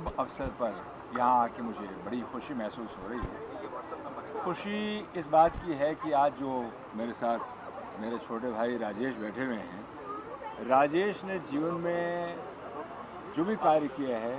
शुभ अवसर पर यहाँ आके मुझे बड़ी खुशी महसूस हो रही है। खुशी इस बात की है कि आज जो मेरे साथ मेरे छोटे भाई राजेश बैठे हुए हैं, राजेश ने जीवन में जो भी कार्य किया है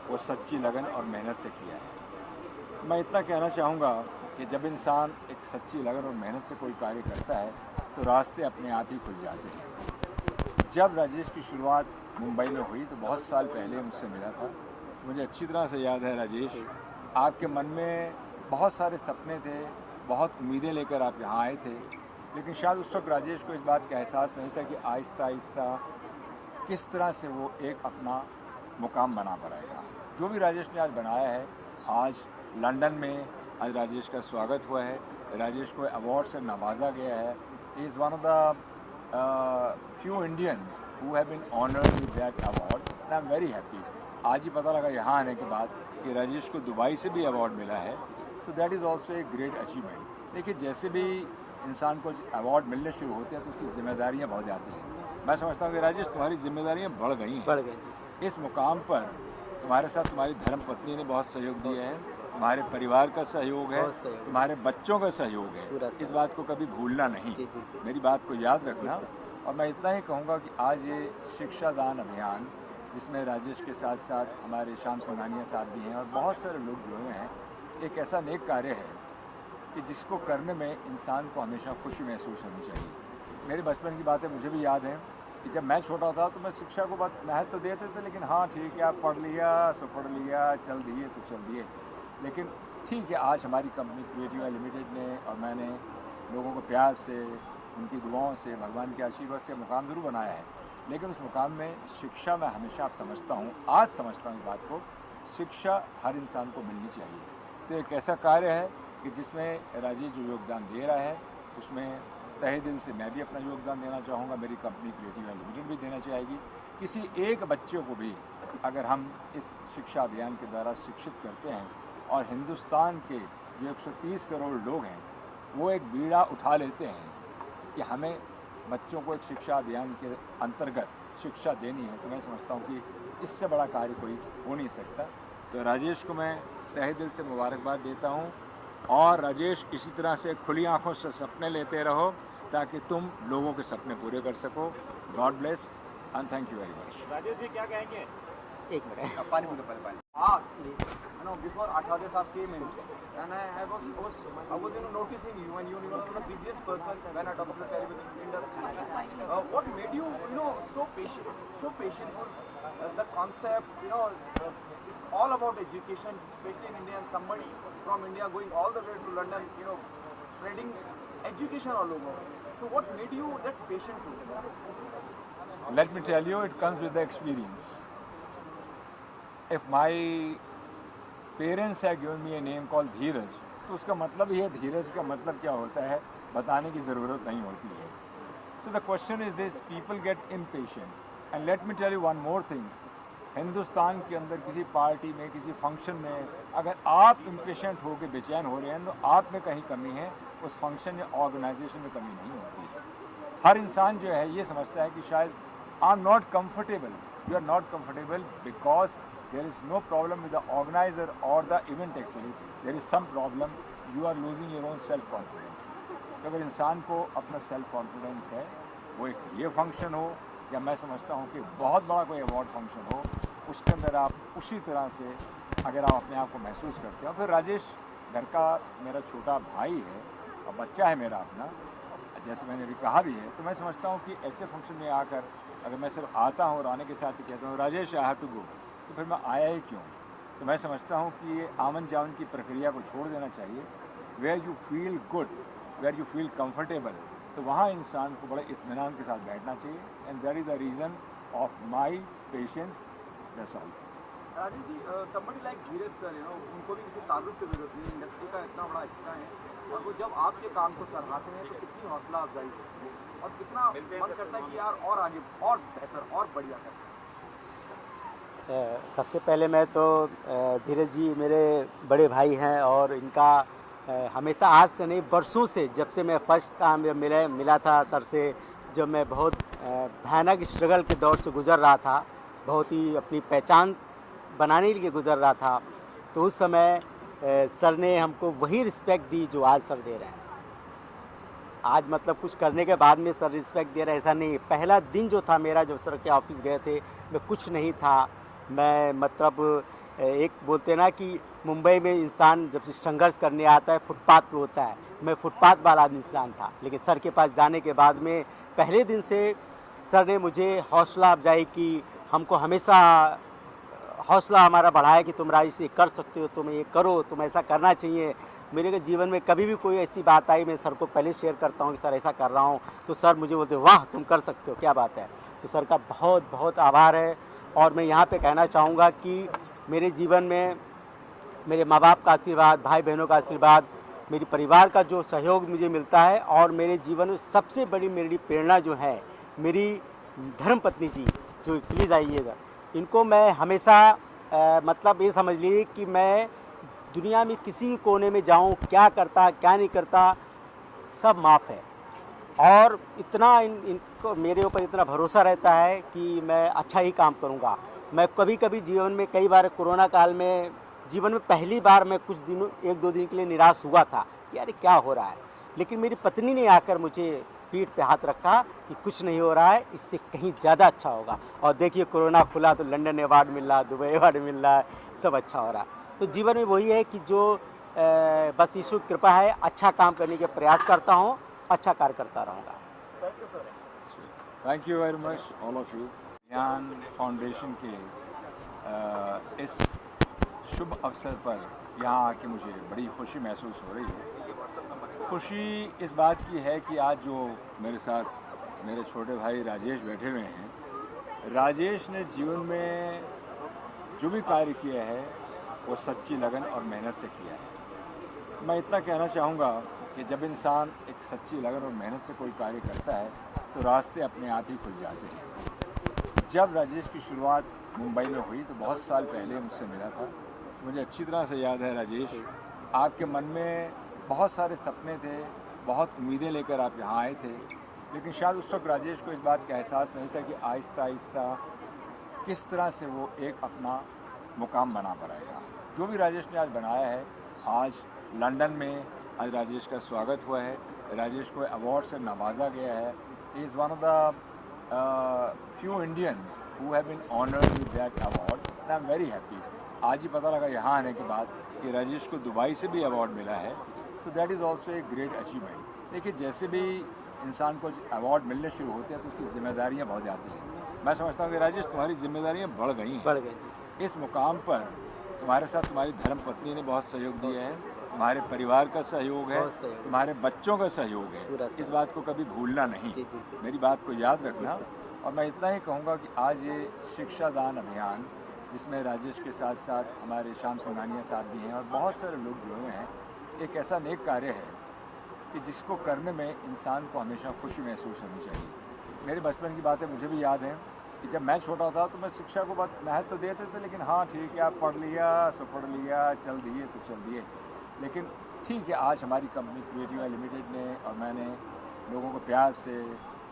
वो सच्ची लगन और मेहनत से किया है। मैं इतना कहना चाहूँगा कि जब इंसान एक सच्ची लगन और मेहनत से कोई कार्य करता है तो रास्ते अपने आप ही खुल जाते हैं। जब राजेश की शुरुआत मुंबई में हुई तो बहुत साल पहले मुझसे मिला था। मुझे अच्छी तरह से याद है राजेश, आपके मन में बहुत सारे सपने थे, बहुत उम्मीदें लेकर आप यहाँ आए थे, लेकिन शायद उस वक्त राजेश को इस बात का एहसास नहीं था कि आहिस्ता आहिस्ता किस तरह से वो एक अपना मुकाम बना पाएगा। जो भी राजेश ने आज बनाया है, आज लंदन में आज राजेश का स्वागत हुआ है, राजेश को अवार्ड से नवाजा गया है। He is one of the few Indian who have been honored with that award and I'm very happy। आज ही पता लगा यहाँ आने के बाद कि राजेश को दुबई से भी अवार्ड मिला है, तो that is also a great achievement. देखिए, जैसे भी इंसान को अवार्ड मिलने शुरू होते हैं तो उसकी जिम्मेदारियाँ बढ़ जाती हैं। मैं समझता हूँ कि राजेश तुम्हारी जिम्मेदारियाँ बढ़ गई हैं। इस मुकाम पर तुम्हारे साथ तुम्हारी धर्मपत्नी ने बहुत सहयोग दिया है, तुम्हारे परिवार का सहयोग है, तुम्हारे बच्चों का सहयोग है। इस बात को कभी भूलना नहीं, मेरी बात को याद रखना। और मैं इतना ही कहूँगा कि आज ये शिक्षा दान अभियान, जिसमें राजेश के साथ साथ हमारे श्याम सिंघानिया साहब भी हैं और बहुत सारे लोग जुड़े हैं, एक ऐसा नेक कार्य है कि जिसको करने में इंसान को हमेशा खुशी महसूस होनी चाहिए। मेरे बचपन की बातें मुझे भी याद हैं कि जब मैं छोटा था तो मैं शिक्षा को बहुत महत्व तो देते थे, लेकिन हाँ ठीक है, आप पढ़ लिया सो पढ़ लिया, चल दिए तो चल दिए। लेकिन ठीक है, आज हमारी कंपनी क्रिएटिव लिमिटेड ने और मैंने लोगों को प्यार से, उनकी दुआओं से, भगवान के आशीर्वाद से मुकाम ज़रूर बनाया है, लेकिन उस मुकाम में शिक्षा में हमेशा आप समझता हूँ, आज समझता हूँ इस बात को, शिक्षा हर इंसान को मिलनी चाहिए। तो एक ऐसा कार्य है कि जिसमें राजेश जो योगदान दे रहा है, उसमें तहे दिल से मैं भी अपना योगदान देना चाहूँगा, मेरी कंपनी क्रिएटिव लिमिटेड भी देना चाहेगी। किसी एक बच्चे को भी अगर हम इस शिक्षा अभियान के द्वारा शिक्षित करते हैं और हिंदुस्तान के जो 130 करोड़ लोग हैं वो एक बीड़ा उठा लेते हैं कि हमें बच्चों को एक शिक्षा अभियान के अंतर्गत शिक्षा देनी है, तो मैं समझता हूँ कि इससे बड़ा कार्य कोई हो नहीं सकता। तो राजेश को मैं तहे दिल से मुबारकबाद देता हूँ। और राजेश, इसी तरह से खुली आंखों से सपने लेते रहो ताकि तुम लोगों के सपने पूरे कर सको। God bless and thank you very much. Rajesh ji क्या कहेंगे? एक मिनट, पानी बोलो पहले पानी। Before Athade Saab came in, and I was noticing you, and you were one of the busiest person when I talk about television industry. What made you, so patient? The concept, it's all about education, especially in India, and somebody from India going all the way to London, spreading education all over. So what made you that patient? Let me tell you, it comes with the experience. If my parents had given me a name called धीरज, तो उसका मतलब ही है, धीरज का मतलब क्या होता है बताने की ज़रूरत नहीं होती है। So the question is this, people get impatient. And let me tell you one more thing, Hindustan के अंदर किसी पार्टी में, किसी फंक्शन में अगर आप इम्पेशेंट हो के बेचैन हो रहे हैं तो आप में कहीं कमी है, उस फंक्शन या ऑर्गेनाइजेशन में कमी नहीं होती है। हर इंसान जो है ये समझता है कि शायद I am not comfortable, you are not comfortable because there is no problem with the organizer or the event, actually there is some problem, you are losing your own self confidence। तो अगर इंसान को अपना self confidence है, वो एक ये function हो या मैं समझता हूँ कि बहुत बड़ा कोई अवार्ड फंक्शन हो, उसके अंदर आप उसी तरह से अगर आप अपने आप को महसूस करते हो। फिर राजेश घर का मेरा छोटा भाई है और बच्चा है मेरा अपना, जैसे मैंने अभी कहा भी है, तो मैं समझता हूँ कि ऐसे फंक्शन में आकर अगर मैं सिर्फ आता हूँ और आने के साथ ही कहता हूँ Rajesh I have to go, तो फिर मैं आया ही क्यों। तो मैं समझता हूँ कि ये आमन जामन की प्रक्रिया को छोड़ देना चाहिए। Where you feel good, where you feel comfortable, तो वहाँ इंसान को बड़े इत्मीनान के साथ बैठना चाहिए। And that is the reason of my patience, that's all. Rajesh ji, somebody like Dheeraj sir, उनको भी किसी तारुफ की जरूरत नहीं, इंडस्ट्री का इतना बड़ा हिस्सा है, और वो जब आपके काम को सराहते हैं तो कितनी हौसला अफजाई होती है और कितना मन करता है कि यार और आगे और बेहतर और बढ़िया करना। सबसे पहले मैं तो धीरज जी मेरे बड़े भाई हैं और इनका हमेशा आज से नहीं बरसों से, जब से मैं फर्स्ट टाइम मिला था सर से, जब मैं बहुत भयानक स्ट्रगल के दौर से गुज़र रहा था, बहुत ही अपनी पहचान बनाने के लिए गुजर रहा था, तो उस समय सर ने हमको वही रिस्पेक्ट दी जो आज सर दे रहे हैं। आज मतलब कुछ करने के बाद में सर रिस्पेक्ट दे रहे हैं, ऐसा नहीं। पहला दिन जो था मेरा, जब सर के ऑफिस गए थे, मैं कुछ नहीं था। मैं मतलब एक बोलते ना कि मुंबई में इंसान जब से संघर्ष करने आता है फुटपाथ पे होता है, मैं फुटपाथ वाला इंसान था। लेकिन सर के पास जाने के बाद में पहले दिन से सर ने मुझे हौसला अफजाई की, हमको हमेशा हौसला हमारा बढ़ाया कि तुम राजेश ये कर सकते हो, तुम ये करो, तुम ऐसा करना चाहिए। मेरे जीवन में कभी भी कोई ऐसी बात आई, मैं सर को पहले शेयर करता हूँ कि सर ऐसा कर रहा हूँ, तो सर मुझे बोलते वाह तुम कर सकते हो, क्या बात है। तो सर का बहुत बहुत आभार है। और मैं यहाँ पे कहना चाहूँगा कि मेरे जीवन में मेरे माँ बाप का आशीर्वाद, भाई बहनों का आशीर्वाद, मेरी परिवार का जो सहयोग मुझे मिलता है, और मेरे जीवन में सबसे बड़ी मेरी प्रेरणा जो है मेरी धर्मपत्नी जी, जो प्लीज़ आइएगा, इनको मैं हमेशा मतलब ये समझ लीजिए कि मैं दुनिया में किसी भी कोने में जाऊं, क्या करता क्या नहीं करता सब माफ़ है। और इतना इनको मेरे ऊपर इतना भरोसा रहता है कि मैं अच्छा ही काम करूंगा। मैं कभी कभी जीवन में कई बार कोरोना काल में जीवन में पहली बार मैं कुछ दिनों 1-2 दिन के लिए निराश हुआ था कि यार क्या हो रहा है, लेकिन मेरी पत्नी ने आकर मुझे पीठ पे हाथ रखा कि कुछ नहीं हो रहा है, इससे कहीं ज़्यादा अच्छा होगा। और देखिए कोरोना खुला तो लंदन अवार्ड मिल रहा, दुबई अवार्ड मिल रहा है, सब अच्छा हो रहा है। तो जीवन में वही है कि जो बस ईश्वर की कृपा है, अच्छा काम करने के प्रयास करता हूँ, अच्छा कार्य करता रहूँगा। Thank you very much all of you. ज्ञान फाउंडेशन के इस शुभ अवसर पर यहाँ आके मुझे बड़ी खुशी महसूस हो रही है। खुशी इस बात की है कि आज जो मेरे साथ मेरे छोटे भाई राजेश बैठे हुए हैं, राजेश ने जीवन में जो भी कार्य किया है वो सच्ची लगन और मेहनत से किया है। मैं इतना कहना चाहूँगा कि जब इंसान एक सच्ची लगन और मेहनत से कोई कार्य करता है तो रास्ते अपने आप ही खुल जाते हैं। जब राजेश की शुरुआत मुंबई में हुई तो बहुत साल पहले मुझसे मिला था। मुझे अच्छी तरह से याद है राजेश, आपके मन में बहुत सारे सपने थे, बहुत उम्मीदें लेकर आप यहाँ आए थे, लेकिन शायद उस वक्त राजेश को इस बात का एहसास नहीं था कि आहिस्ता आहिस्ता किस तरह से वो एक अपना मुकाम बना पाएगा। जो भी राजेश ने आज बनाया है, आज लंदन में आज राजेश का स्वागत हुआ है, राजेश को अवार्ड से नवाजा गया है। He is one of the few Indian who have been honoured with that award and I am very happy. आज ही पता लगा यहाँ आने के बाद कि राजेश को दुबई से भी अवार्ड मिला है, तो that is also a great achievement. देखिए जैसे भी इंसान को अवार्ड मिलने शुरू होते हैं तो उसकी जिम्मेदारियाँ बढ़ जाती हैं। मैं समझता हूँ कि राजेश तुम्हारी जिम्मेदारियाँ बढ़ गई हैं। इस मुकाम पर तुम्हारे साथ तुम्हारी धर्मपत्नी ने बहुत सहयोग दिया है, तुम्हारे परिवार का सहयोग है, तुम्हारे बच्चों का सहयोग है। इस बात को कभी भूलना नहीं, मेरी बात को याद रखना। और मैं इतना ही कहूँगा कि आज ये शिक्षा दान अभियान, जिसमें राजेश के साथ साथ हमारे श्याम संघानिया साहब भी हैं और बहुत सारे लोग जुड़े हुए हैं, एक ऐसा नेक कार्य है कि जिसको करने में इंसान को हमेशा खुशी महसूस होनी चाहिए। मेरे बचपन की बातें मुझे भी याद हैं कि जब मैं छोटा था तो मैं शिक्षा को बहुत महत्व देते थे, लेकिन हाँ ठीक है, आप पढ़ लिया सो पढ़ लिया, चल दिए तो चल दिए। लेकिन ठीक है, आज हमारी कंपनी क्रिएटिव लिमिटेड ने और मैंने लोगों को प्यार से,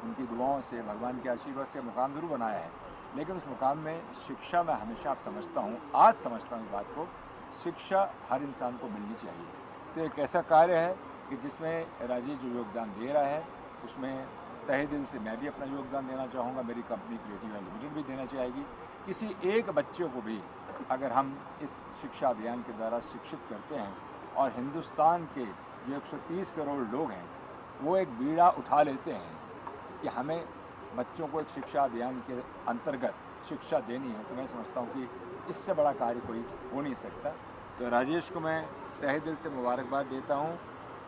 उनकी दुआओं से, भगवान के आशीर्वाद से मुकाम ज़रूर बनाया है, लेकिन उस मुकाम में शिक्षा मैं हमेशा आप समझता हूँ, आज समझता हूँ इस बात को, शिक्षा हर इंसान को मिलनी चाहिए। तो एक ऐसा कार्य है कि जिसमें राजेश जो योगदान दे रहा है उसमें तहे दिल से मैं भी अपना योगदान देना चाहूँगा, मेरी कंपनी क्रिएटिव लिमिटेड भी देना चाहेगी। किसी एक बच्चे को भी अगर हम इस शिक्षा अभियान के द्वारा शिक्षित करते हैं और हिंदुस्तान के जो 130 करोड़ लोग हैं वो एक बीड़ा उठा लेते हैं कि हमें बच्चों को एक शिक्षा अभियान के अंतर्गत शिक्षा देनी है, तो मैं समझता हूँ कि इससे बड़ा कार्य कोई हो नहीं सकता। तो राजेश को मैं तहे दिल से मुबारकबाद देता हूँ,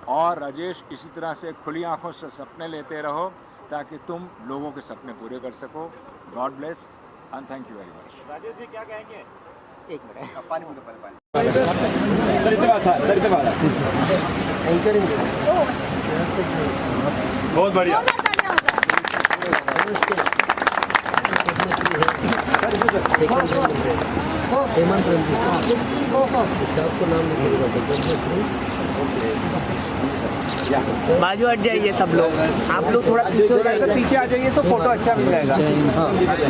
और राजेश इसी तरह से खुली आंखों से सपने लेते रहो ताकि तुम लोगों के सपने पूरे कर सको। God bless and thank you very much. Rajesh ji क्या कहेंगे? एक मिनट, पानी मुझे पहले पानी। बहुत बढ़िया। हेमंत रणजीत साहब को नाम लिखेगा। बाजू हट जाइए सब लोग, आप लोग थोड़ा पीछे हो जाइए। पीछे आ जाइए तो फोटो अच्छा मिल जाएगा।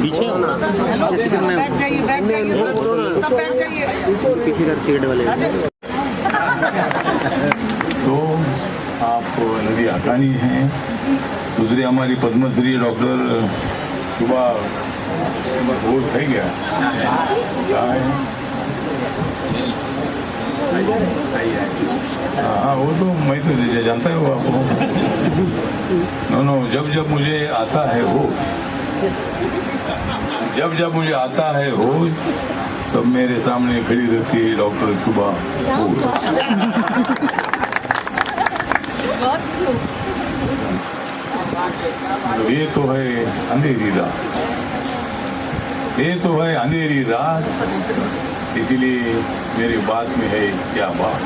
पीछे बैक जाइए, सब बैक जाइए। किसी का सीट वाले तो आप नदी हकानी हैं। दूसरी हमारी पद्मश्री डॉक्टर शुभा घोष है क्या? कहाँ है? हाँ वो तो मैं तो जानता है वो आपको। नो जब जब मुझे आता है होश, जब जब मुझे आता है होश, तब मेरे सामने खड़ी रहती है डॉक्टर शुभा घोष। ये तो है अंधेरी रात, ये तो है अंधेरी रात, इसीलिए मेरी बात में है क्या बात।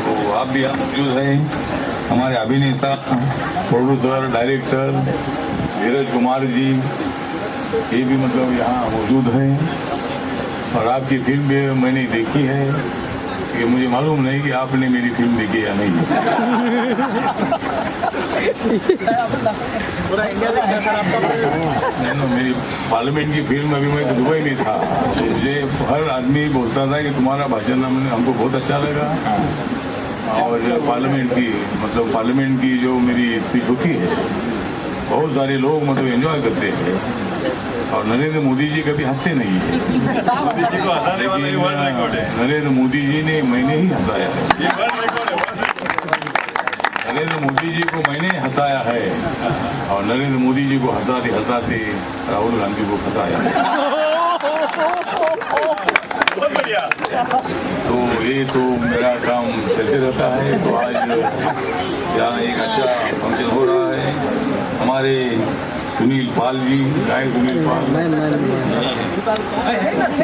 तो आप भी यहाँ मौजूद हैं, हमारे अभिनेता, प्रोड्यूसर, डायरेक्टर धीरज कुमार जी, ये भी मतलब यहाँ मौजूद हैं। और आपकी फिल्म भी मैंने देखी है, कि मुझे मालूम नहीं कि आपने मेरी फिल्म देखी या नहीं। नहीं, मेरी पार्लियामेंट की फिल्म अभी मैं तो दुबई में था, मुझे हर आदमी बोलता था कि तुम्हारा भाषण हमको बहुत अच्छा लगा। और पार्लियामेंट की मतलब पार्लियामेंट की जो मेरी स्पीच होती है, बहुत सारे लोग मतलब एंजॉय करते हैं। और नरेंद्र मोदी जी कभी हंसते नहीं है, लेकिन नरेंद्र मोदी जी ने मैंने ही हंसाया है। नरेंद्र मोदी जी को मैंने हंसाया है, और नरेंद्र मोदी जी को हंसाते हंसाते राहुल गांधी को फंसाया है। तो ये तो मेरा काम चलते रहता है। तो आज यहाँ एक अच्छा फंक्शन हो रहा है। हमारे सुनील पाल जी, गाय सुनील पाल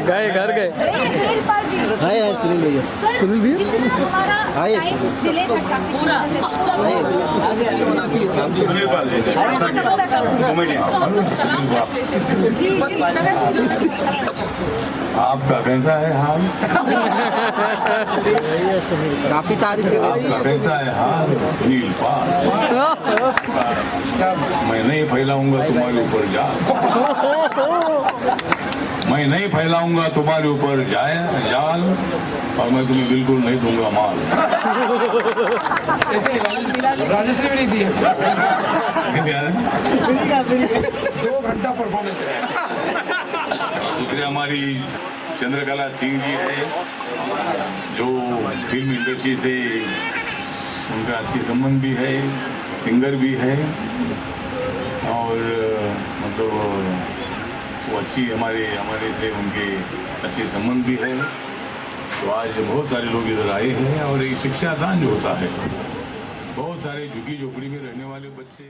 गए घर गए। सुनील पाल जी, हाय सुनील भैया, सुनील भैया, जितना हमारा टाइम डिले था पूरा आपका कैसा है हाल? काफी तारीफ आपका कैसा है हाल सुनील पाल? मैं नहीं फैलाऊंगा तुम्हारे ऊपर जाल, मैं नहीं फैलाऊंगा तुम्हारे ऊपर जाल, और मैं तुम्हें बिल्कुल नहीं दूंगा माल। राजश्री भी नहीं दी है। दूसरे हमारी चंद्रकला सिंह जी है, जो फिल्म इंडस्ट्री से उनका अच्छे संबंध भी है, सिंगर भी है, और मतलब वो अच्छी हमारे से उनके अच्छे संबंध भी है। तो आज बहुत सारे लोग इधर आए हैं, और एक शिक्षा दान जो होता है, बहुत सारे झुग्गी झोपड़ी में रहने वाले बच्चे